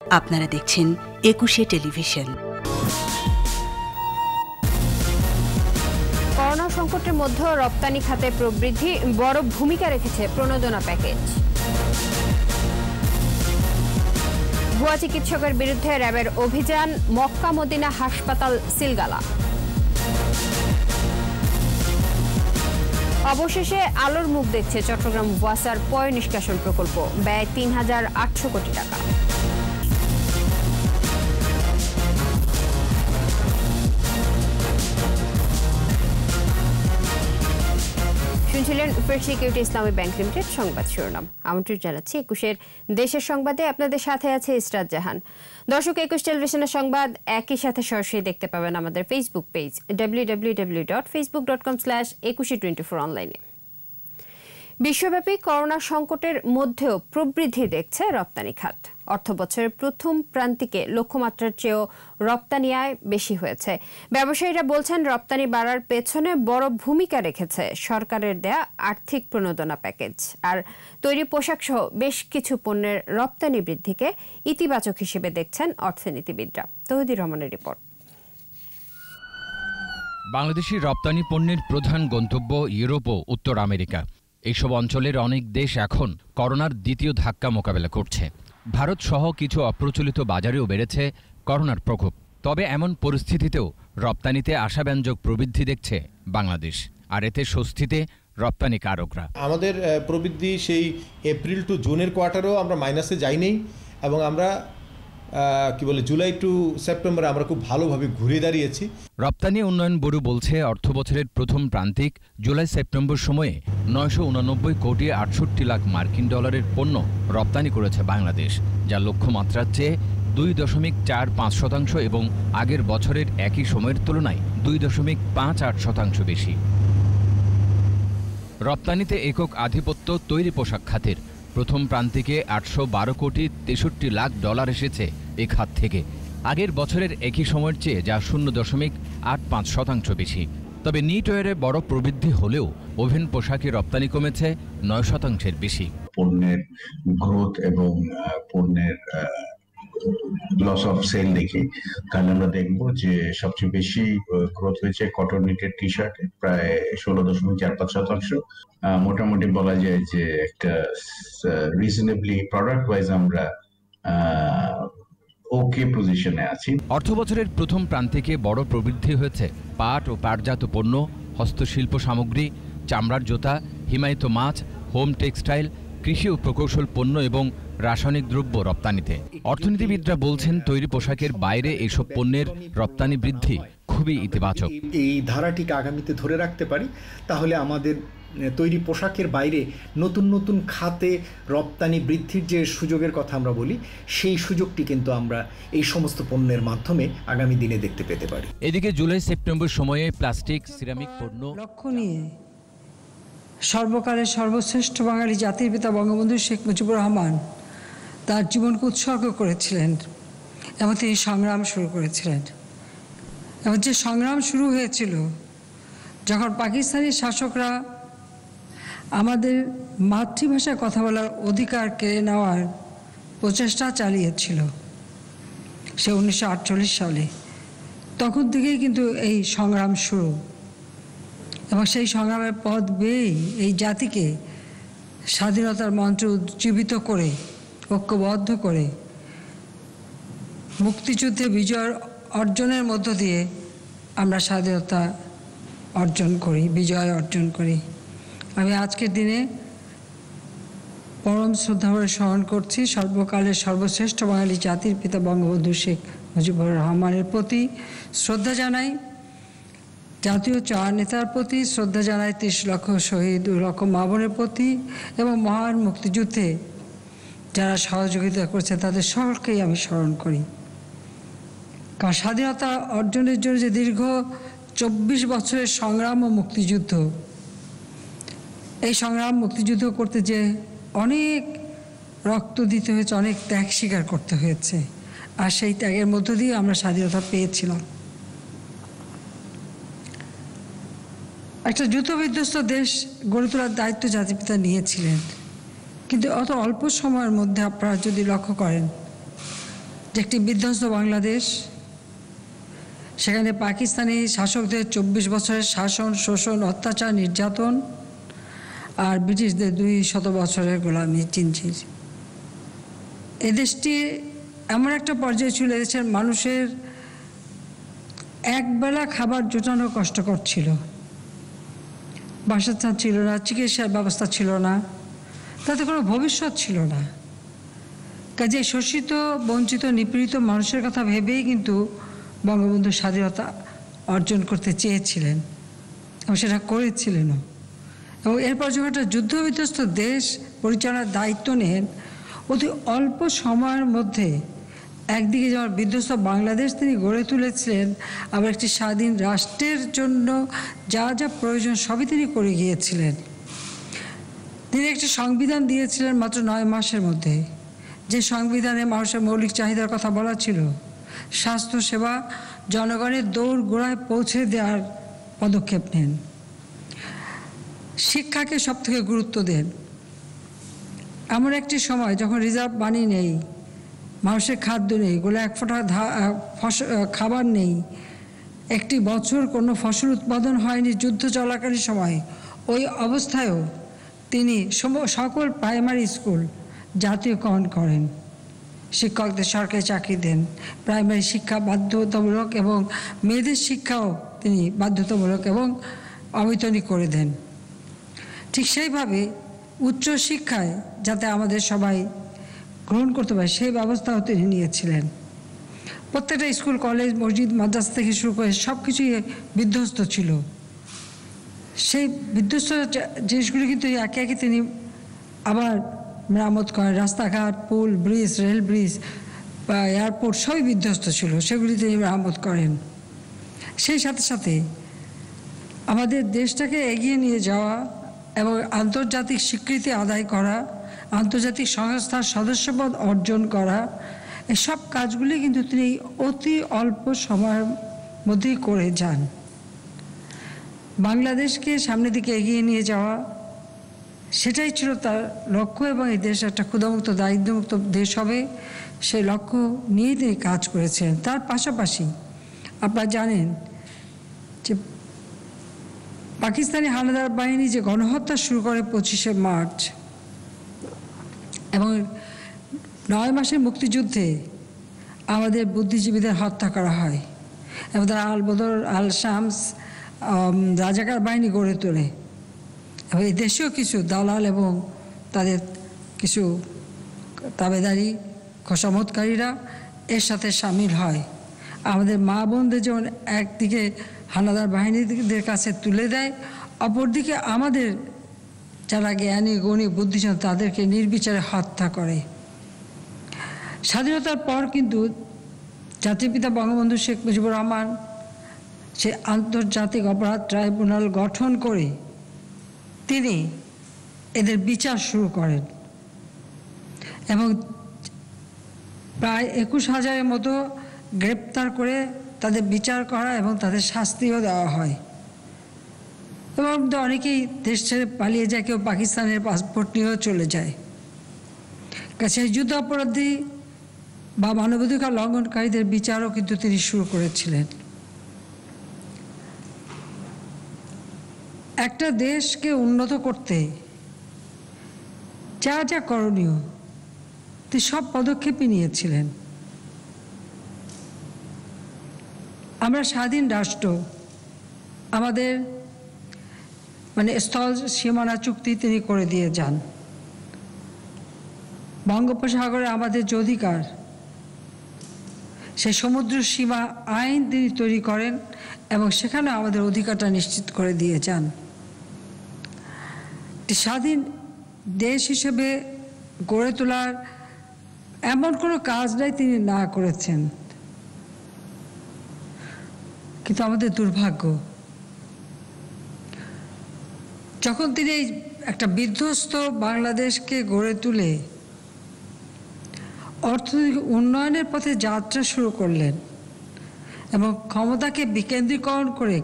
আপনারা দেখছেন একুশে টেলিভিশন। করোনা সংকটের মধ্যে রপ্তানি খাতে প্রবৃদ্ধি বড় ভূমিকা রেখেছে প্রণোদনা প্যাকেজ। ভুয়া চিকিৎসকের বিরুদ্ধে র্যাবের অভিযান, মক্কা মদিনা হাসপাতাল সিলগালা। অবশেষে আলোর মুখ দেখছে চট্টগ্রাম ওয়াসার পয় নিষ্কাশন প্রকল্প, ব্যয় ৩,৮০০ কোটি টাকা। শুনছিলেন ফার্স্ট সিকিউরিটি ইসলামী ব্যাংক লিমিটেড সংবাদ শিরোনাম। আমন্ত্রণ জানাচ্ছি একুশের দেশের সংবাদে। আপনাদের সাথে আছে ইসরাত জাহান। দর্শক, একুশ টেলিভিশনের সংবাদ একই সাথে সরাসরি দেখতে পাবেন আমাদের ফেসবুক পেজ www.facebook.com/2124 অনলাইনে। বিশ্বব্যাপী করোনা সংকটের মধ্যেও প্রবৃদ্ধি দেখছে রপ্তানি খাত। অর্থ বছরের প্রথম প্রান্তিকে লক্ষ্যমাত্রার চেয়েও রপ্তানি আয় বেশি হয়েছে। ব্যবসায়ীরা বলছেন, রপ্তানি বাড়ার পেছনে বড় ভূমিকা রেখেছে সরকারের দেয়া আর্থিক প্রণোদনা প্যাকেজ। আর তৈরি পোশাক সহ বেশ কিছু পণ্যের রপ্তানি বৃদ্ধিকে ইতিবাচক হিসেবে দেখছেন অর্থনীতিবিদরা। তৌহিদুর রহমানের রিপোর্ট। বাংলাদেশি রপ্তানি পণ্যের প্রধান গন্তব্য ইউরোপ ও উত্তর আমেরিকা। এইসব অঞ্চলের অনেক দেশ এখন করোনার দ্বিতীয় ধাক্কা মোকাবেলা করছে। ভারত সহ কিছু অপ্রচলিত বাজারেও বেড়েছে করোনার প্রকোপ। তবে এমন পরিস্থিতিতেও রপ্তানিতে আশাব্যঞ্জক প্রবৃদ্ধি দেখছে বাংলাদেশ, আর এতে স্বস্তিতে রপ্তানিকারকরা। আমাদের প্রবৃদ্ধি সেই এপ্রিল টু জুনের কোয়ার্টারেও আমরা মাইনাসে যাইনি, এবং আমরা জুলাই টু সেপ্টেম্বরে আমরা খুব ভালোভাবে ঘুরে দাঁড়িয়েছি। রপ্তানি উন্নয়ন ব্যুরো বলছে, অর্থ বছরের প্রথম প্রান্তিক জুলাই সেপ্টেম্বর সময়ে 989 কোটি 68 লাখ মার্কিন ডলারের পণ্য রপ্তানি করেছে বাংলাদেশ, যা লক্ষ্যমাত্রার চেয়ে 2.45% এবং আগের বছরের একই সময়ের তুলনায় 2.58% বেশি। রপ্তানিতে একক আধিপত্য তৈরি পোশাক খাতের। প্রথম প্রান্তিকে 812 কোটি 63 লাখ ডলার এসেছে এ খাত থেকে, আগের বছরের একই সময়ের চেয়ে যা 0.85% বেশি। তবে নিটওয়ারে বড় প্রবৃদ্ধি হলেও ওভেন পোশাকে রপ্তানি কমেছে 9% বেশি। পণ্যের গ্রোথ এবং পণ্যের লস অফ সেল দেখি, তাহলে আমরা দেখব যে সবচেয়ে বেশি গ্রোথ হয়েছে কটন নিটেড টি শার্টে, প্রায় 16.45%। মোটামুটি বলা যায় যে একটা রিজনেবলি প্রোডাক্ট ওয়াইজ আমরা ওকে পজিশনে আছি। অর্থ বছরের প্রথম প্রান্তিকে বড় প্রবৃদ্ধি হয়েছে পাট ও পাটজাত পণ্য, হস্তশিল্প সামগ্রী, চামড়ার জুতা, হিমায়িত মাছ, হোম টেক্সটাইল, কৃষি ও প্রকৌশল পণ্য এবং রাসায়নিক দ্রব্য রপ্তানিতে। অর্থনীতিবিদরা বলছেন, তৈরি পোশাকের বাইরে এসব পণ্যের রপ্তানি বৃদ্ধি খুবই ইতিবাচক। এই ধারাটিকে আগামীতে ধরে রাখতে পারি, তাহলে আমাদের তৈরি পোশাকের বাইরে নতুন নতুন খাতে রপ্তানি বৃদ্ধির যে সুযোগের কথা আমরা বলি, সেই সুযোগটি কিন্তু আমরা এই সমস্ত পণ্যের মাধ্যমে আগামী দিনে দেখতে পেতে পারি। এদিকে জুলাই সেপ্টেম্বর সময়ে প্লাস্টিক, সিরামিক পণ্য লক্ষ্য নিয়ে সর্বকালের সর্বশ্রেষ্ঠ বাঙালি জাতির পিতা বঙ্গবন্ধু শেখ মুজিবুর রহমান তার জীবনকে উৎসর্গ করেছিলেন এবং তিনি সংগ্রাম শুরু করেছিলেন। এবং যে সংগ্রাম শুরু হয়েছিল যখন পাকিস্তানি শাসকরা আমাদের মাতৃভাষায় কথা বলার অধিকার কেড়ে নেওয়ার প্রচেষ্টা চালিয়েছিল, সে 1948 সালে, তখন থেকেই কিন্তু এই সংগ্রাম শুরু। এবং সেই সংগ্রামের পথ বেয়েই এই জাতিকে স্বাধীনতার মন্ত্র উজ্জীবিত করে, ঐক্যবদ্ধ করে মুক্তিযুদ্ধে বিজয় অর্জনের মধ্য দিয়ে আমরা স্বাধীনতা অর্জন করি, বিজয় অর্জন করি। আমি আজকের দিনে পরম শ্রদ্ধাভরে স্মরণ করছি সর্বকালের সর্বশ্রেষ্ঠ বাঙালি জাতির পিতা বঙ্গবন্ধু শেখ মুজিবুর রহমানের প্রতি শ্রদ্ধা জানাই, জাতীয় চার নেতার প্রতি শ্রদ্ধা জানাই, 30 লক্ষ শহীদ, 2 লক্ষ মা বোনের প্রতি, এবং মহান মুক্তিযুদ্ধে যারা সহযোগিতা করেছে তাদের সকলকেই আমি স্মরণ করি। কারণ স্বাধীনতা অর্জনের জন্য যে দীর্ঘ 24 বছরের সংগ্রাম ও মুক্তিযুদ্ধ, এই সংগ্রাম মুক্তিযুদ্ধ করতে যে অনেক রক্ত দিতে হয়েছে, অনেক ত্যাগ স্বীকার করতে হয়েছে, আর সেই ত্যাগের মধ্য দিয়ে আমরা স্বাধীনতা পেয়েছিলাম। একটা যুদ্ধবিধ্বস্ত দেশ গড়ে তোলার দায়িত্ব জাতিপিতা নিয়েছিলেন, কিন্তু অত অল্প সময়ের মধ্যে আপনারা যদি লক্ষ্য করেন যে একটি বিধ্বস্ত বাংলাদেশ, সেখানে পাকিস্তানি শাসকদের 24 বছরের শাসন, শোষণ, অত্যাচার, নির্যাতন আর ব্রিটিশদের 200 বছরের গোলামি চিনচির। এ দেশটি এমন একটা পর্যায়ে চলে এসেছে, মানুষের একবেলা খাবার জোটানো কষ্টকর ছিল, বাসস্থান ছিল না, চিকিৎসার ব্যবস্থা ছিল না, তাতে কোনো ভবিষ্যৎ ছিল না। কাজে শোষিত, বঞ্চিত, নিপীড়িত মানুষের কথা ভেবেই কিন্তু বঙ্গবন্ধু স্বাধীনতা অর্জন করতে চেয়েছিলেন এবং সেটা করেছিলেনও। এবং এরপর যখন একটা যুদ্ধবিধ্বস্ত দেশ পরিচালনার দায়িত্ব নেন, অতি অল্প সময়ের মধ্যে একদিকে যেমন বিধ্বস্ত বাংলাদেশ তিনি গড়ে তুলেছিলেন, আবার একটি স্বাধীন রাষ্ট্রের জন্য যা যা প্রয়োজন সবই তিনি করে গিয়েছিলেন। তিনি একটি সংবিধান দিয়েছিলেন মাত্র 9 মাসের মধ্যে, যে সংবিধানে মানুষের মৌলিক চাহিদার কথা বলা ছিল, স্বাস্থ্যসেবা জনগণের দৌড় গোড়ায় পৌঁছে দেওয়ার পদক্ষেপ নেন, শিক্ষাকে সব থেকে গুরুত্ব দেন। এমন একটি সময় যখন রিজার্ভ মানি নেই, মানুষের খাদ্য নেই, গোলা এক ফোঁটা খাবার নেই, একটি বছর কোনো ফসল উৎপাদন হয়নি যুদ্ধ চলাকালীন সময়, ওই অবস্থায়ও তিনি সকল প্রাইমারি স্কুল জাতীয়করণ করেন, শিক্ষকদের সরকারি চাকরি দেন, প্রাইমারি শিক্ষা বাধ্যতামূলক এবং মেয়েদের শিক্ষাও তিনি বাধ্যতামূলক এবং অবৈতনিক করে দেন। ঠিক সেইভাবে উচ্চশিক্ষায় যাতে আমাদের সবাই গ্রহণ করতে পারে সেই ব্যবস্থাও তিনি নিয়েছিলেন। প্রত্যেকটা স্কুল, কলেজ, মসজিদ, মাদ্রাসা থেকে শুরু করে সব কিছুই বিধ্বস্ত ছিল। সেই বিধ্বস্ত জিনিসগুলি কিন্তু একে একে তিনি আবার মেরামত করেন। রাস্তাঘাট, পুল, ব্রিজ, রেল ব্রিজ বা এয়ারপোর্ট সবই বিধ্বস্ত ছিল, সেগুলি তিনি মেরামত করেন। সেই সাথে সাথে আমাদের দেশটাকে এগিয়ে নিয়ে যাওয়া এবং আন্তর্জাতিক স্বীকৃতি আদায় করা, আন্তর্জাতিক সংস্থার সদস্যপদ অর্জন করা, এসব কাজগুলি কিন্তু তিনি অতি অল্প সময়ের মধ্যেই করে যান। বাংলাদেশকে সামনের দিকে এগিয়ে নিয়ে যাওয়া, সেটাই ছিল তার লক্ষ্য এবং এই দেশ একটা ক্ষুধামুক্ত, দারিদ্র্যমুক্ত দেশ হবে, সেই লক্ষ্য নিয়েই তিনি কাজ করেছেন। তার পাশাপাশি আপনারা জানেন যে পাকিস্তানি হানাদার বাহিনী যে গণহত্যা শুরু করে 25শে মার্চ এবং 9 মাসের মুক্তিযুদ্ধে আমাদের বুদ্ধিজীবীদের হত্যা করা হয় এবং তারা আল বদর, আল শামস রাজাকার বাহিনী গড়ে তোলে এবং এই দেশেও কিছু দালাল এবং তাদের কিছু তাবেদারি খোসামতকারীরা এর সাথে সামিল হয়। আমাদের মা বোনদের যেমন একদিকে হানাদার বাহিনীদের কাছে তুলে দেয়, অপরদিকে আমাদের যারা জ্ঞানী, গুণী, বুদ্ধিমান তাদেরকে নির্বিচারে হত্যা করে। স্বাধীনতার পর কিন্তু জাতির পিতা বঙ্গবন্ধু শেখ মুজিবুর রহমান সে আন্তর্জাতিক অপরাধ ট্রাইব্যুনাল গঠন করে তিনি এদের বিচার শুরু করেন এবং প্রায় 21,000-এর মতো গ্রেপ্তার করে তাদের বিচার করা এবং তাদের শাস্তিও দেওয়া হয় এবং অনেকেই দেশ ছেড়ে পালিয়ে যায়, কেউ পাকিস্তানের পাসপোর্ট নিয়েও চলে যায়। সেই যুদ্ধ অপরাধী বা মানবাধিকার লঙ্ঘনকারীদের বিচারও কিন্তু তিনি শুরু করেছিলেন। একটা দেশকে উন্নত করতে যা যা করণীয় তিনি সব পদক্ষেপই নিয়েছিলেন। আমরা স্বাধীন রাষ্ট্র, আমাদের স্থল সীমানা চুক্তি তিনি করে দিয়ে যান। বঙ্গোপসাগরে আমাদের যে অধিকার, সেই সমুদ্র সীমা আইন তিনি তৈরি করেন এবং সেখানে আমাদের অধিকারটা নিশ্চিত করে দিয়ে যান। স্বাধীন দেশ হিসেবে গড়ে তোলার এমন কোনো কাজ নাই তিনি না করেছেন, কিন্তু আমাদের দুর্ভাগ্য যখন তিনি একটা বিধ্বস্ত বাংলাদেশকে গড়ে তুলে অর্থনৈতিক উন্নয়নের পথে যাত্রা শুরু করলেন এবং ক্ষমতাকে বিকেন্দ্রীকরণ করে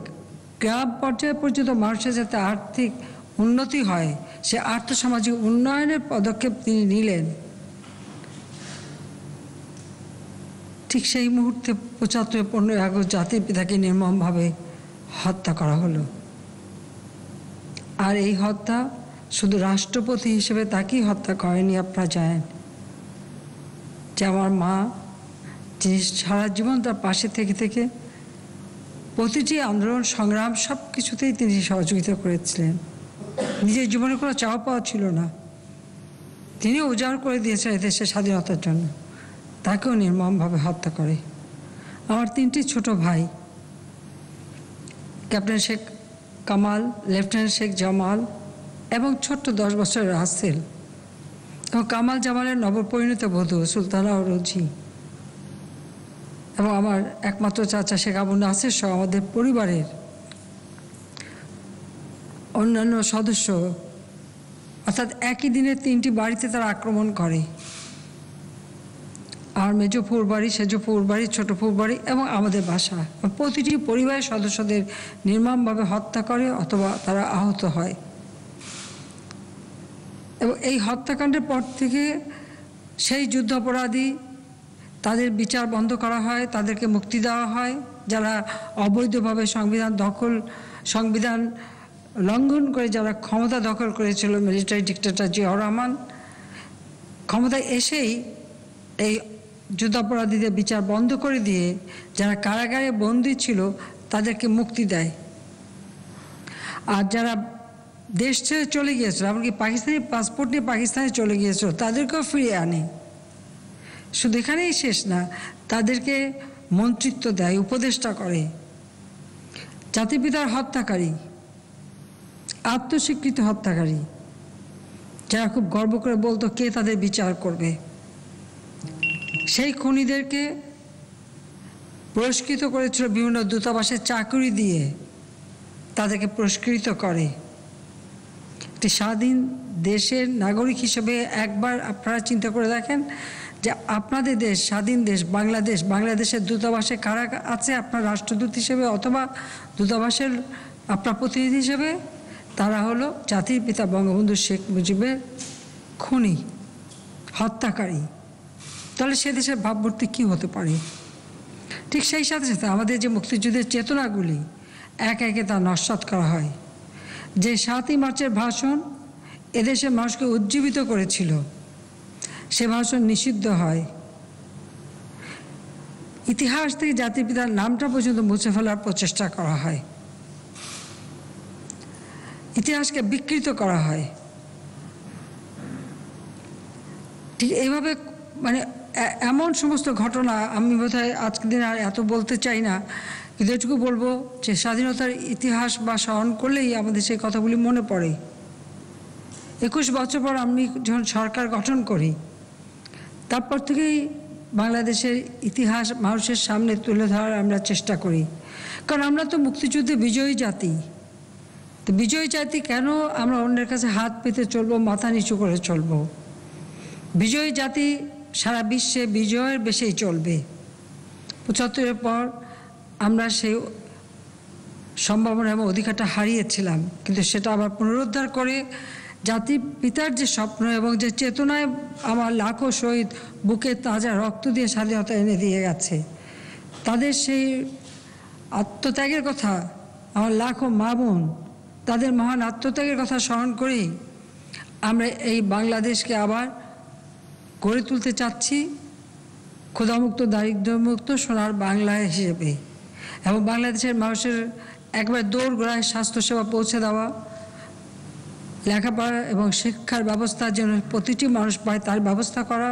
গ্রাম পর্যায় পর্যন্ত মানুষের যাতে আর্থিক উন্নতি হয়, সে আর্থসামাজিক উন্নয়নের পদক্ষেপ তিনি নিলেন। ঠিক সেই মুহূর্তে ৭৫-১৫ আগস্ট জাতির পিতাকে নির্মমভাবে হত্যা করা হলো। আর এই হত্যা শুধু রাষ্ট্রপতি হিসেবে তাকেই হত্যা করেনি, আপনারা জানেন যে আমার মা, যিনি সারা জীবন তার পাশে থেকে থেকে প্রতিটি আন্দোলন সংগ্রাম সব কিছুতেই তিনি সহযোগিতা করেছিলেন। নিজের জীবনে কোনো চাওয়া পাওয়া ছিল না, তিনি উজাড় করে দিয়েছেন দেশের স্বাধীনতার জন্য, তাকেও নির্মমভাবে হত্যা করে। আমার 3টি ছোট ভাই, ক্যাপ্টেন শেখ কামাল, লেফটেন্যান্ট শেখ জামাল এবং ছোট্ট 10 বছরের রাসেল, এবং কামাল জামালের নবপরিণত বধূ সুলতানা ও রোজি, এবং আমার একমাত্র চাচা শেখ আবু নাসের সহ আমাদের পরিবারের অন্যান্য সদস্য, অর্থাৎ একই দিনে 3টি বাড়িতে তারা আক্রমণ করে। আর মেজোপুর বাড়ি, সেজোপুর বাড়ি, ছোটপুর বাড়ি এবং আমাদের বাসা, প্রতিটি পরিবারের সদস্যদের নির্মমভাবে হত্যা করে অথবা তারা আহত হয়। এবং এই হত্যাকাণ্ডের পর থেকে সেই যুদ্ধাপরাধী তাদের বিচার বন্ধ করা হয়, তাদেরকে মুক্তি দেওয়া হয়। যারা অবৈধভাবে সংবিধান লঙ্ঘন করে যারা ক্ষমতা দখল করেছিল, মিলিটারি ডিক্টেটর জিয়াউর রহমান ক্ষমতায় এসেই এই যুদ্ধাপরাধীদের বিচার বন্ধ করে দিয়ে যারা কারাগারে বন্দী ছিল তাদেরকে মুক্তি দেয়। আর যারা দেশ ছেড়ে চলে গিয়েছিল, এমনকি পাকিস্তানি পাসপোর্ট নিয়ে পাকিস্তানে চলে গিয়েছিল, তাদেরকেও ফিরিয়ে আনে। শুধু এখানেই শেষ না, তাদেরকে মন্ত্রিত্ব দেয়, উপদেষ্টা করে। জাতিপিতার হত্যাকারী, আত্মস্বীকৃত হত্যাকারী, যারা খুব গর্ব করে বলতো কে তাদের বিচার করবে, সেই খুনিদেরকে পুরস্কৃত করেছিল বিভিন্ন দূতাবাসে চাকরি দিয়ে, তাদেরকে পুরস্কৃত করে। একটি স্বাধীন দেশের নাগরিক হিসেবে একবার আপনারা চিন্তা করে দেখেন যে আপনাদের দেশ, স্বাধীন দেশ বাংলাদেশ, বাংলাদেশের দূতাবাসে কারা আছে আপনার রাষ্ট্রদূত হিসেবে অথবা দূতাবাসের আপনার প্রতিনিধি হিসেবে? তারা হলো জাতির পিতা বঙ্গবন্ধু শেখ মুজিবের খুনি, হত্যাকারী। তাহলে সে দেশের ভাবমূর্তি কী হতে পারে? ঠিক সেই সাথে সাথে আমাদের যে মুক্তিযুদ্ধের চেতনাগুলি একে একে তা নস্যাৎ করা হয়। যে 7ই মার্চের ভাষণ এদেশের মানুষকে উজ্জীবিত করেছিল, সে ভাষণ নিষিদ্ধ হয়। ইতিহাস থেকে জাতির পিতার নামটা পর্যন্ত মুছে ফেলার প্রচেষ্টা করা হয়, ইতিহাসকে বিকৃত করা হয়। ঠিক এইভাবে মানে এমন সমস্ত ঘটনা আমি বোধহয় আজকের দিন আর এত বলতে চাই না, কিন্তু এটুকু বলবো যে স্বাধীনতার ইতিহাস বা স্মরণ করলেই আমাদের সেই কথাগুলি মনে পড়ে। 21 বছর পর আমি যখন সরকার গঠন করি, তারপর থেকেই বাংলাদেশের ইতিহাস মানুষের সামনে তুলে ধরার আমরা চেষ্টা করি। কারণ আমরা তো মুক্তিযুদ্ধে বিজয়ী জাতি। তো বিজয়ী জাতি কেন আমরা অন্যের কাছে হাত পেতে চলবো, মাথা নিচু করে চলবো? বিজয়ী জাতি সারা বিশ্বে বিজয়ের বেশেই চলবে। 75-এর পর আমরা সেই সম্ভাবনা এবং অধিকারটা হারিয়েছিলাম, কিন্তু সেটা আবার পুনরুদ্ধার করে জাতির পিতার যে স্বপ্ন এবং যে চেতনায় আমার লাখো শহীদ বুকে তাজা রক্ত দিয়ে স্বাধীনতা এনে দিয়ে গেছে, তাদের সেই আত্মত্যাগের কথা, আমার লাখো মা বোন তাদের মহান আত্মত্যাগের কথা স্মরণ করেই আমরা এই বাংলাদেশকে আবার গড়ে তুলতে চাচ্ছি ক্ষুধামুক্ত, দারিদ্র্যমুক্ত সোনার বাংলা হিসেবে। এবং বাংলাদেশের মানুষের একবার দোরগোড়ায় স্বাস্থ্যসেবা পৌঁছে দেওয়া, লেখাপড়া এবং শিক্ষার ব্যবস্থার জন্য প্রতিটি মানুষ পায় তার ব্যবস্থা করা,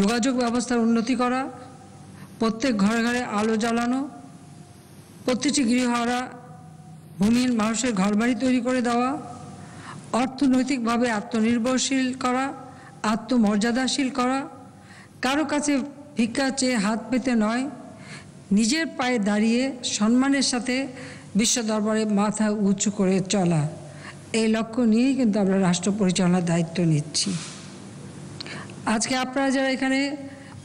যোগাযোগ ব্যবস্থার উন্নতি করা, প্রত্যেক ঘরে ঘরে আলো জ্বালানো, প্রতিটি গৃহহারা ভূমিহীন মানুষের ঘরবাড়ি তৈরি করে দেওয়া, অর্থনৈতিকভাবে আত্মনির্ভরশীল করা, আত্মমর্যাদাশীল করা, কারো কাছে ভিক্ষা চেয়ে হাত পেতে নয়, নিজের পায়ে দাঁড়িয়ে সম্মানের সাথে বিশ্ব দরবারে মাথা উঁচু করে চলা, এই লক্ষ্য নিয়েই কিন্তু আমরা রাষ্ট্র পরিচালনার দায়িত্ব নিচ্ছি। আজকে আপনারা যারা এখানে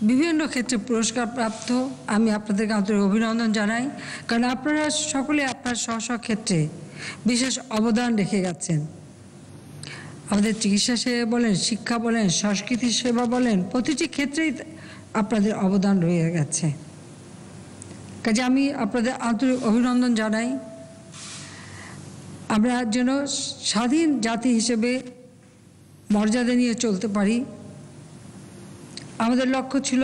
বিভিন্ন ক্ষেত্রে পুরস্কার প্রাপ্ত, আমি আপনাদেরকে আন্তরিক অভিনন্দন জানাই, কারণ আপনারা সকলে আপনার স্ব স্ব ক্ষেত্রে বিশেষ অবদান রেখে গেছেন। আমাদের চিকিৎসা সেবা বলেন, শিক্ষা বলেন, সংস্কৃতি সেবা বলেন, প্রতিটি ক্ষেত্রেই আপনাদের অবদান রয়ে গেছে। কাজে আমি আপনাদের আন্তরিক অভিনন্দন জানাই। আমরা যেন স্বাধীন জাতি হিসেবে মর্যাদা নিয়ে চলতে পারি। আমাদের লক্ষ্য ছিল,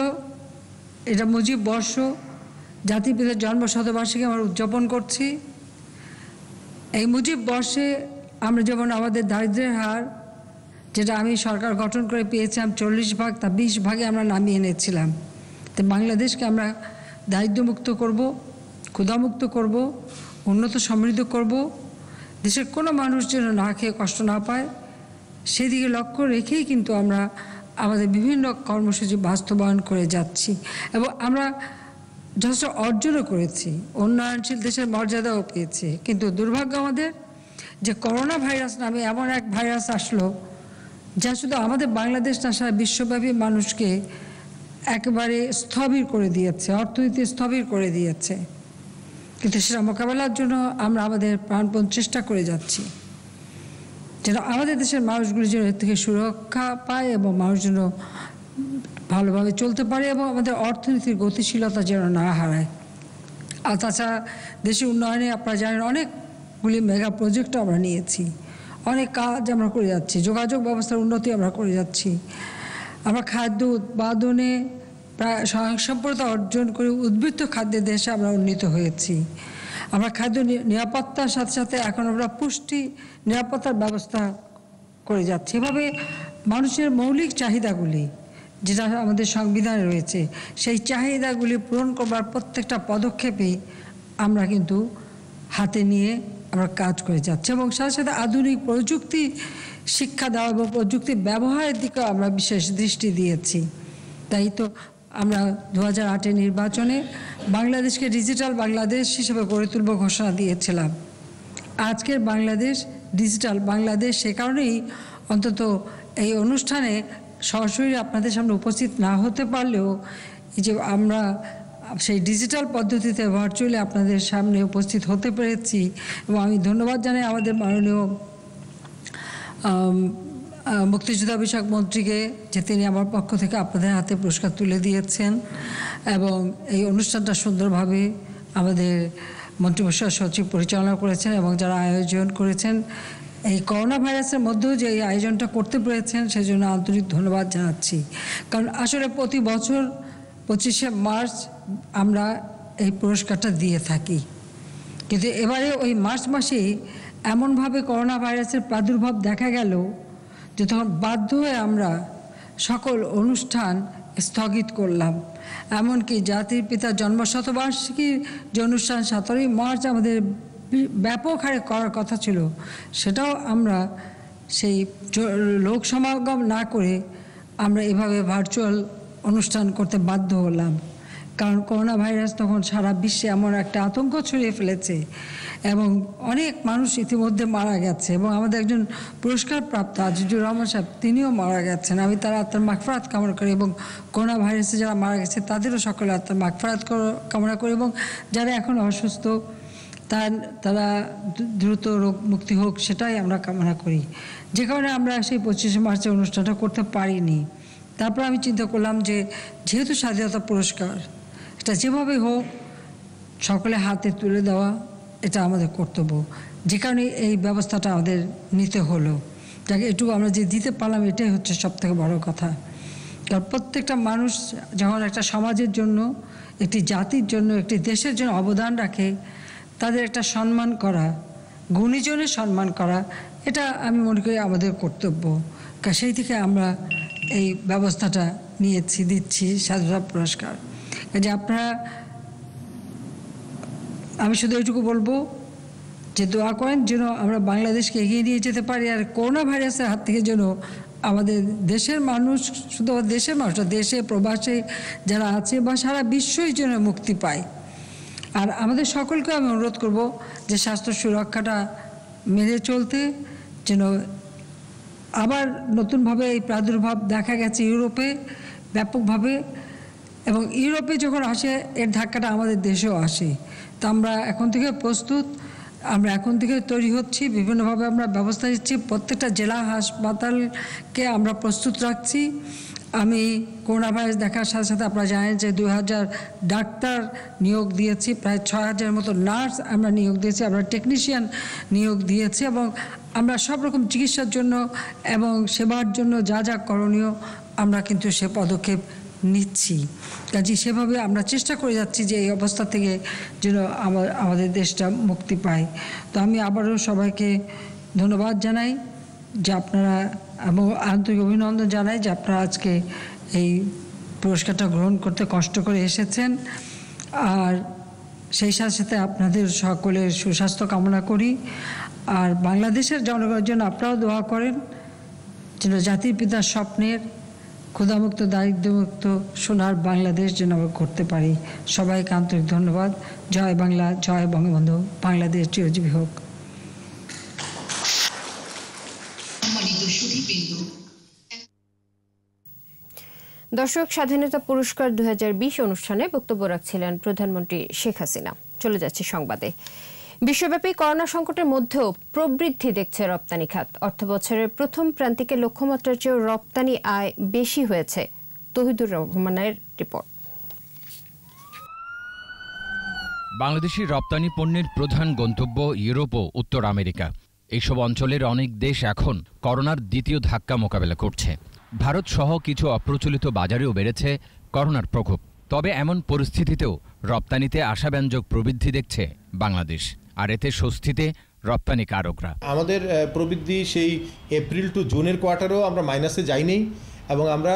এটা মুজিব বর্ষ, জাতির পিতার জন্ম শতবার্ষিকী আমরা উদযাপন করছি। এই মুজিব বর্ষে আমরা যেমন আমাদের দারিদ্র্যের হার, যেটা আমি সরকার গঠন করে পেয়েছিলাম 40 ভাগ, তা 20 ভাগে আমরা নামিয়ে এনেছিলাম। তো বাংলাদেশকে আমরা দারিদ্র্যমুক্ত করব, ক্ষুধামুক্ত করব, উন্নত সমৃদ্ধ করব, দেশের কোনো মানুষ যেন না খেয়ে কষ্ট না পায়, সেদিকে লক্ষ্য রেখেই কিন্তু আমরা আমাদের বিভিন্ন কর্মসূচি বাস্তবায়ন করে যাচ্ছি এবং আমরা যথেষ্ট অর্জনও করেছি, উন্নয়নশীল দেশের মর্যাদাও পেয়েছি। কিন্তু দুর্ভাগ্য আমাদের যে করোনা ভাইরাস নামে এমন এক ভাইরাস আসলো, যা শুধু আমাদের বাংলাদেশ না, সারা বিশ্বব্যাপী মানুষকে একেবারে স্থবির করে দিয়েছে, অর্থনীতি স্থবির করে দিয়েছে। কিন্তু সেটা মোকাবেলার জন্য আমরা আমাদের প্রাণপণ চেষ্টা করে যাচ্ছি, যেন আমাদের দেশের মানুষগুলি যেন এর থেকে সুরক্ষা পায় এবং মানুষ যেন ভালোভাবে চলতে পারে এবং আমাদের অর্থনীতির গতিশীলতা যেন না হারায়। আর তাছাড়া দেশের উন্নয়নে আপনারা জানেন অনেকগুলি মেগা প্রজেক্ট আমরা নিয়েছি, অনেক কাজ আমরা করে যাচ্ছি, যোগাযোগ ব্যবস্থার উন্নতি আমরা করে যাচ্ছি। আমরা খাদ্য উৎপাদনে প্রায় স্বয়ংসম্পূর্ণতা অর্জন করে উদ্বৃত্ত খাদ্যের দেশে আমরা উন্নীত হয়েছি। আমরা খাদ্য নিরাপত্তার সাথে সাথে এখন আমরা পুষ্টি নিরাপত্তার ব্যবস্থা করে যাচ্ছি। এভাবে মানুষের মৌলিক চাহিদাগুলি যেটা আমাদের সংবিধানে রয়েছে, সেই চাহিদাগুলি পূরণ করবার প্রত্যেকটা পদক্ষেপেই আমরা কিন্তু হাতে নিয়ে আমরা কাজ করে যাচ্ছি এবং সাথে সাথে আধুনিক প্রযুক্তি শিক্ষা দেওয়া এবং প্রযুক্তি ব্যবহারের দিকেও আমরা বিশেষ দৃষ্টি দিয়েছি। তাই তো আমরা 2008 নির্বাচনে বাংলাদেশকে ডিজিটাল বাংলাদেশ হিসেবে গড়ে তুলব ঘোষণা দিয়েছিলাম। আজকের বাংলাদেশ ডিজিটাল বাংলাদেশ, সে কারণেই অন্তত এই অনুষ্ঠানে সরাসরি আপনাদের সামনে উপস্থিত না হতে পারলেও এই যে আমরা সেই ডিজিটাল পদ্ধতিতে ভার্চুয়ালি আপনাদের সামনে উপস্থিত হতে পেরেছি এবং আমি ধন্যবাদ জানাই আমাদের মাননীয় মুক্তিযোদ্ধা বিষয়ক মন্ত্রীকে, যে তিনি আমার পক্ষ থেকে আপনাদের হাতে পুরস্কার তুলে দিয়েছেন এবং এই অনুষ্ঠানটা সুন্দরভাবে আমাদের মন্ত্রিপরিষদ সচিব পরিচালনা করেছেন এবং যারা আয়োজন করেছেন এই করোনা ভাইরাসের মধ্যেও যে এই আয়োজনটা করতে পেরেছেন সেজন্য আন্তরিক ধন্যবাদ জানাচ্ছি। কারণ আসলে প্রতি বছর 25শে মার্চ আমরা এই পুরস্কারটা দিয়ে থাকি, কিন্তু এবারে ওই মার্চ মাসেই এমনভাবে করোনা ভাইরাসের প্রাদুর্ভাব দেখা গেল যে তখন বাধ্য হয়ে আমরা সকল অনুষ্ঠান স্থগিত করলাম। এমনকি জাতির পিতার জন্মশতবার্ষিকীর যে অনুষ্ঠান 17ই মার্চ আমাদের ব্যাপক হারে করার কথা ছিল, সেটাও আমরা সেই লোক সমাগম না করে আমরা এভাবে ভার্চুয়াল অনুষ্ঠান করতে বাধ্য হলাম। কারণ করোনা ভাইরাস তখন সারা বিশ্বে এমন একটা আতঙ্ক ছড়িয়ে ফেলেছে এবং অনেক মানুষ ইতিমধ্যে মারা গেছে এবং আমাদের একজন পুরস্কার প্রাপ্ত আজিজুর রহমান সাহেব, তিনিও মারা গেছেন। আমি তার আত্মার মাগফিরাত কামনা করি এবং করোনা ভাইরাসে যারা মারা গেছে তাদেরও সকলে আত্মার মাগফিরাত কামনা করি এবং যারা এখন অসুস্থ তারা দ্রুত রোগ মুক্তি হোক, সেটাই আমরা কামনা করি। যে কারণে আমরা সেই 25শে মার্চের অনুষ্ঠানটা করতে পারিনি। তারপর আমি চিন্তা করলাম যে যেহেতু স্বাধীনতা পুরস্কার, এটা যেভাবে হোক সকলে হাতে তুলে দেওয়া এটা আমাদের কর্তব্য, যে কারণে এই ব্যবস্থাটা আমাদের নিতে হলো। যাকে এটুকু আমরা যে দিতে পারলাম এটাই হচ্ছে সবথেকে বড় কথা। কারণ প্রত্যেকটা মানুষ যখন একটা সমাজের জন্য, একটি জাতির জন্য, একটি দেশের জন্য অবদান রাখে, তাদের একটা সম্মান করা, গুণীজনের সম্মান করা, এটা আমি মনে করি আমাদের কর্তব্য। সেই থেকে আমরা এই ব্যবস্থাটা দিচ্ছি স্বাধীনতা পুরস্কার। যে আপনারা, আমি শুধু এইটুকু বলবো যে দোয়া করেন যেন আমরা বাংলাদেশকে এগিয়ে নিয়ে যেতে পারি আর করোনা ভাইরাসের হাত থেকে যেন আমাদের দেশের মানুষ, শুধু দেশের মানুষ, দেশে প্রবাসে যারা আছে বা সারা বিশ্বই যেন মুক্তি পায়। আর আমাদের সকলকে আমি অনুরোধ করব যে স্বাস্থ্য সুরক্ষাটা মেনে চলতে, যেন আবার নতুনভাবে এই প্রাদুর্ভাব দেখা গেছে ইউরোপে ব্যাপকভাবে, এবং ইউরোপে যখন আসে এর ধাক্কাটা আমাদের দেশেও আসে। তো আমরা এখন থেকে প্রস্তুত, আমরা এখন থেকে তৈরি হচ্ছি, বিভিন্নভাবে আমরা ব্যবস্থা নিচ্ছি, প্রত্যেকটা জেলা হাসপাতালকে আমরা প্রস্তুত রাখছি। আমি করোনা ভাইরাস দেখার সাথে সাথে আপনারা জানেন যে 2000 ডাক্তার নিয়োগ দিয়েছি, প্রায় 6000 মতো নার্স আমরা নিয়োগ দিয়েছি, আমরা টেকনিশিয়ান নিয়োগ দিয়েছি এবং আমরা সব রকম চিকিৎসার জন্য এবং সেবার জন্য যা যা করণীয় আমরা কিন্তু সে পদক্ষেপ নিচ্ছি। কাজে সেভাবে আমরা চেষ্টা করে যাচ্ছি যে এই অবস্থা থেকে যেন আমাদের দেশটা মুক্তি পায়। তো আমি আবারও সবাইকে ধন্যবাদ জানাই যে আপনারা, এবং আন্তরিক অভিনন্দন জানাই যে আপনারা আজকে এই পুরস্কারটা গ্রহণ করতে কষ্ট করে এসেছেন। আর সেই সাথে সাথে আপনাদের সকলের সুস্বাস্থ্য কামনা করি। আর বাংলাদেশের জনগণের জন্য আপনারাও দোয়া করেন যেন জাতির পিতার স্বপ্নের ক্ষুধামুক্ত, দারিদ্র্যমুক্ত সোনার বাংলাদেশ যেন আমরা করতে পারি। সবাইকে আন্তরিক ধন্যবাদ। জয় বাংলা, জয় বঙ্গবন্ধু, বাংলাদেশ চিরজীবী হোক। দর্শক, স্বাধীনতা পুরস্কার 2020 অনুষ্ঠানে বক্তব্য রাখছিলেন প্রধানমন্ত্রী শেখ হাসিনা। চলে যাচ্ছে সংবাদে। বিশ্বব্যাপী করোনা সংকটের মধ্যেও প্রবৃদ্ধি দেখছে রপ্তানি খাত। অর্থবছরের প্রথম প্রান্তিকে লক্ষ্যমাত্রার চেয়েও রপ্তানি আয় বেশি হয়েছে। তৌহিদুর রহমানের রিপোর্ট। বাংলাদেশি রপ্তানি পণ্যের প্রধান গন্তব্য ইউরোপ ও উত্তর আমেরিকা। এইসব অঞ্চলের অনেক দেশ এখন করোনার দ্বিতীয় ধাক্কা মোকাবেলা করছে। ভারত সহ কিছু অপ্রচলিত বাজারেও বেড়েছে করোনার প্রকোপ। তবে এমন পরিস্থিতিতেও রপ্তানিতে আশাব্যঞ্জক প্রবৃদ্ধি দেখছে বাংলাদেশ, আর এতে স্বস্তিতে রপ্তানিকারকরা। আমাদের প্রবৃদ্ধি সেই এপ্রিল টু জুনের কোয়ার্টারেও আমরা মাইনাসে যাইনি, এবং আমরা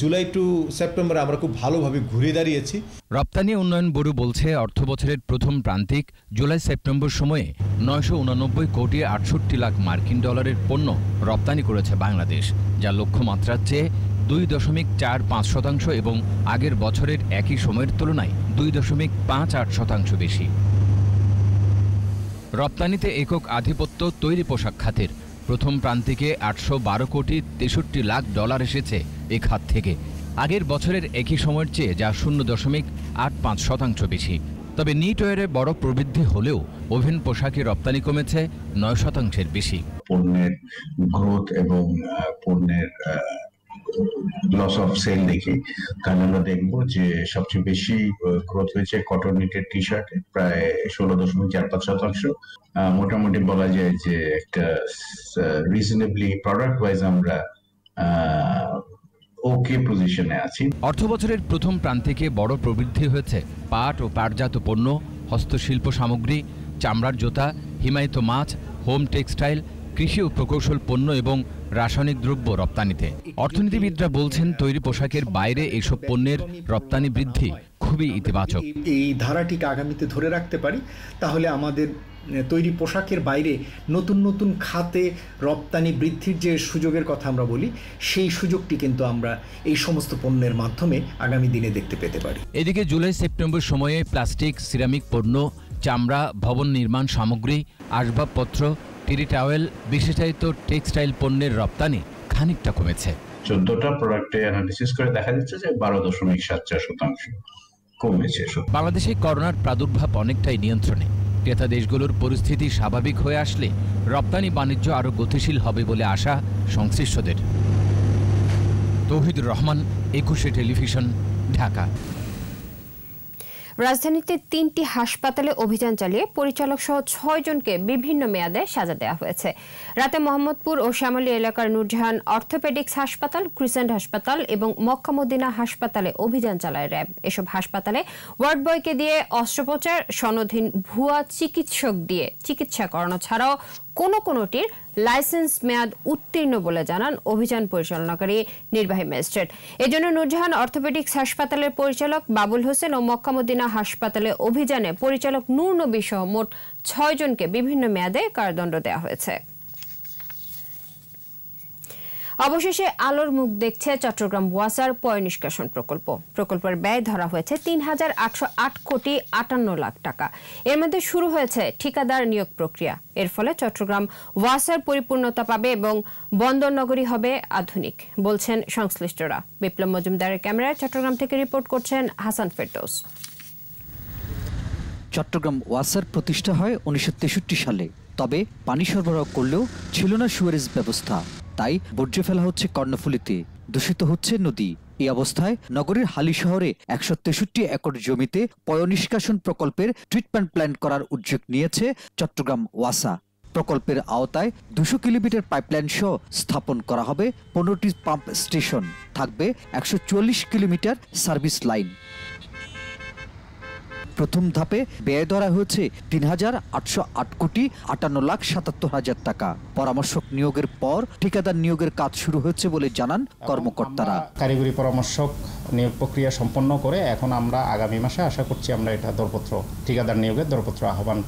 জুলাই টু সেপ্টেম্বরে আমরা খুব ভালোভাবে ঘুরে দাঁড়িয়েছি। রপ্তানি উন্নয়ন ব্যুরো বলছে অর্থবছরের প্রথম প্রান্তিক জুলাই সেপ্টেম্বর সময়ে 989 কোটি 68 লাখ মার্কিন ডলারের পণ্য রপ্তানি করেছে বাংলাদেশ, যা লক্ষ্যমাত্রার চেয়ে 2.48% এবং আগের বছরের একই সময়ের তুলনায় 2.58% বেশি। রপ্তানিতে একক আধিপত্য তৈরি পোশাক খাতের। প্রথম প্রান্তিকে 812 কোটি 63 লাখ ডলার এসেছে এ খাত থেকে, আগের বছরের একই সময়ের চেয়ে যা 0.85% বেশি। তবে নিটওয়ারে বড় প্রবৃদ্ধি হলেও ওভেন পোশাকে রপ্তানি কমেছে 9% বেশি। পণ্যের গ্রোথ এবং পণ্যের লস অফ সেল দেখি, কারণ আমরা দেখবো যে সবচেয়ে বেশি গ্রোথ হয়েছে কটন নিটেড টি শার্টে, প্রায় 16.45%। মোটামুটি বলা যায় যে একটা রিজনেবলি প্রোডাক্ট ওয়াইজ আমরা ওকে পজিশনে আছি। অর্থবছরের প্রথম প্রান্তিকে বড় প্রবৃদ্ধি হয়েছে পাট ও পাটজাত পণ্য, হস্তশিল্প সামগ্রী, চামড়ার জুতা, হিমায়িত মাছ, হোম টেক্সটাইল, কৃষি ও প্রকৌশল পণ্য এবং রাসায়নিক দ্রব্য রপ্তানিতে। অর্থনীতিবিদরা বলছেন তৈরি পোশাকের বাইরে এসব পণ্যের রপ্তানি বৃদ্ধি খুবই ইতিবাচক। এই ধারাটিকে আগামীতে ধরে রাখতে পারি, তাহলে আমাদের তৈরি পোশাকের বাইরে নতুন নতুন খাতে রপ্তানি বৃদ্ধির যে সুযোগের কথা আমরা বলি, সেই সুযোগটি কিন্তু আমরা এই সমস্ত পণ্যের মাধ্যমে আগামী দিনে দেখতে পেতে পারি। এদিকে জুলাই সেপ্টেম্বর সময়ে প্লাস্টিক, সিরামিক পণ্য, চামড়া, ভবন নির্মাণ সামগ্রী, আসবাবপত্র, টেরিটাওয়েল, বিশেষায়িত টেক্সটাইল পণ্যের রপ্তানি খানিকটা কমেছে। 14টা প্রোডাক্টে অ্যানালিসিস করে দেখা যাচ্ছে যে 12.74% কমেছে। বাংলাদেশে করোনার প্রাদুর্ভাব অনেকটাই নিয়ন্ত্রণে। ক্রেতা দেশগুলোর পরিস্থিতি স্বাভাবিক হয়ে আসলে রপ্তানি বাণিজ্য আরও গতিশীল হবে বলে আশা সংশ্লিষ্টদের। তৌহিদুর রহমান, 21 টেলিভিশন, ঢাকা। রাজধানীতে 3টি হাসপাতালে অভিযান চালিয়ে পরিচালক সহ 6 জনকে বিভিন্ন মেয়াদে সাজা দেওয়া হয়েছে। রাতে মোহাম্মদপুর ও শ্যামলী এলাকার নূরজাহান অর্থোপেডিক্স হাসপাতাল, ক্রিসেন্ট হাসপাতাল এবং মক্কা মদিনা হাসপাতালে অভিযান চালায় র্যাব। এসব হাসপাতালে ওয়ার্ড বয়কে দিয়ে অস্ত্রোপচার, সনদহীন ভুয়া চিকিৎসক দিয়ে চিকিৎসা করানো ছাড়াও কোনোটির লাইসেন্স মেয়াদ উত্তীর্ণ বলে জানান অভিযান পরিচালনাকারী নির্বাহী ম্যাজিস্ট্রেট। এজন্য নূরজাহান অর্থোপেডিক্স হাসপাতালের পরিচালক বাবুল হোসেন ও মক্কা মদিনা হাসপাতালে অভিযানে পরিচালক নূর নবী সহ মোট 6 জনকে বিভিন্ন মেয়াদে কারাদণ্ড দেওয়া হয়েছে। অবশেষে আলোর মুখ দেখছে চট্টগ্রাম ওয়াসার পয় নিষ্কাশন প্রকল্প। প্রকল্পের ব্যয় ধরা হয়েছে 3,808 কোটি 58 লাখ টাকা। এর মধ্যে শুরু হয়েছে ঠিকাদার নিয়োগ প্রক্রিয়া। এর ফলে চট্টগ্রাম ওয়াসার পরিপূর্ণতা পাবে এবং বন্দর নগরী হবে আধুনিক, বলছেন সংশ্লিষ্টরা। বিপ্লব মজুমদারের ক্যামেরায় চট্টগ্রাম থেকে রিপোর্ট করছেন হাসান ফেরদৌস। চট্টগ্রাম ওয়াসার প্রতিষ্ঠা হয় 1963 সালে। তবে পানি সরবরাহ করলেও ছিল না সুয়ারেজ ব্যবস্থা, তাই বর্জ্য ফেলা হচ্ছে কর্ণফুলীতে। দূষিত হচ্ছে নদী। এই অবস্থায় নগরীর হালি শহরে 163 একর জমিতে পয়ঃনিষ্কাশন প্রকল্পের ট্রিটমেন্ট প্ল্যান্ট করার উদ্যোগ নিয়েছে চট্টগ্রাম ওয়াসা। প্রকল্পের আওতায় 200 কিলোমিটার পাইপলাইন সহ স্থাপন করা হবে 15টি পাম্প স্টেশন, থাকবে 144 কিলোমিটার সার্ভিস লাইন। প্রথম ধাপে ব্যয় ধরা হয়েছে 3,808 কোটি 58,77,000 টাকা। পরামর্শক নিয়োগের পর ঠিকাদার নিয়োগের কাজ শুরু হয়েছে বলে জানান কর্মকর্তারা। কারিগরি পরামর্শক নিয়োগ প্রক্রিয়া সম্পন্ন করে এখন আমরা আগামী মাসে আশা করছি আমরা এটা ঠিকাদার নিয়োগের দরপত্র আহ্বান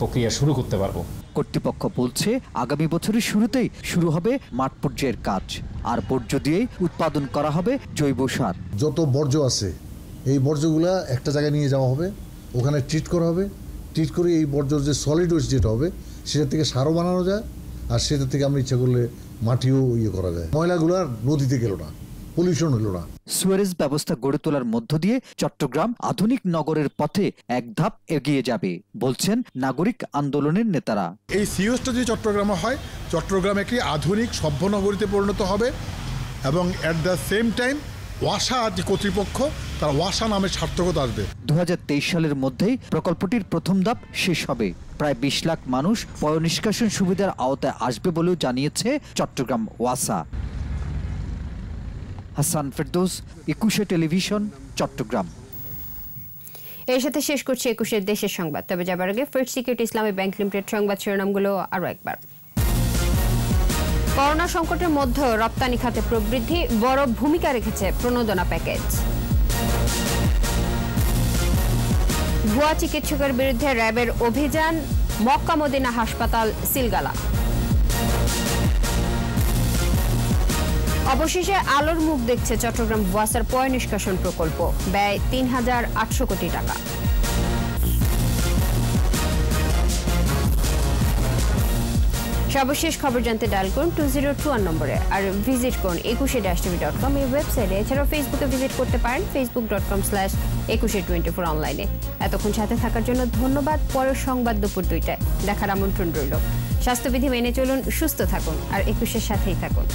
প্রক্রিয়া শুরু করতে পারবো। কর্তৃপক্ষ বলছে আগামী বছরের শুরুতেই শুরু হবে মাঠ পর্যায়ের কাজ, আর বর্জ্য দিয়েই উৎপাদন করা হবে জৈব সার। যত বর্জ্য আছে এই বর্জ্যগুলা একটা জায়গায় নিয়ে যাওয়া হবে, ওখানে ট্রিট করা হবে। ট্রিট করে এই বর্জ্য যে সলিড ওয়েস্ট যেটা হবে সেটা থেকে সারও বানানো যায়, আর সেটা থেকে আমরা ইচ্ছা করলে মাটিও করা যায়। ময়লাগুলো আর নদীতে গেল না, পলিউশন হলো না। সুয়ারেজ ব্যবস্থা গড়ে তোলার মধ্য দিয়ে চট্টগ্রাম আধুনিক নগরের পথে এক ধাপ এগিয়ে যাবে বলছেন নাগরিক আন্দোলনের নেতারা। এই সিওএসটা যদি চট্টগ্রামে হয়, চট্টগ্রাম একটি আধুনিক সভ্য নগরীতে পরিণত হবে এবং অ্যাট দ্য সেম টাইম ওয়াসা যে কর্তৃপক্ষ তার ওয়াসা নামে সার্থকতা আসবে। 2023 সালের মধ্যেই প্রকল্পটির প্রথম ধাপ শেষ হবে। প্রায় 20 লাখ মানুষ পয়ঃনিষ্কাশন সুবিধার আওতায় আসবে বলেও জানিয়েছে চট্টগ্রাম ওয়াসা। হাসান ফেরদৌস, 21 টেলিভিশন, চট্টগ্রাম। এর সাথে শেষ করছি 21 দেশের সংবাদ। তবে যাবার আগে ফার্স্ট সিকিউরিটি ইসলামী ব্যাংক লিমিটেড সংবাদ শিরোনামগুলো আরও একবার। করোনা সংকটের মধ্যে রপ্তানি খাতে প্রবৃদ্ধি, বড় ভূমিকা রেখেছে প্রণোদনা প্যাকেজ। ভুয়া চিকিৎসকের বিরুদ্ধে র্যাবের অভিযান, মক্কা মদিনা হাসপাতাল সিলগালা। অবশেষে আলোর মুখ দেখছে চট্টগ্রাম ওয়াসার পয়ঃনিষ্কাশন প্রকল্প, ব্যয় 3,800 কোটি টাকা। সর্বশেষ খবর জানতে ডায়াল করুন 2021 নম্বরে, আর ভিজিট করুন 21-tv.com এই ওয়েবসাইটে। এছাড়াও ফেসবুকে ভিজিট করতে পারেন facebook.com/2124 অনলাইনে। এতক্ষণ সাথে থাকার জন্য ধন্যবাদ। পরের সংবাদ দুপুর 2টায় দেখার আমন্ত্রণ রইল। স্বাস্থ্যবিধি মেনে চলুন, সুস্থ থাকুন আর 21-এর সাথেই থাকুন।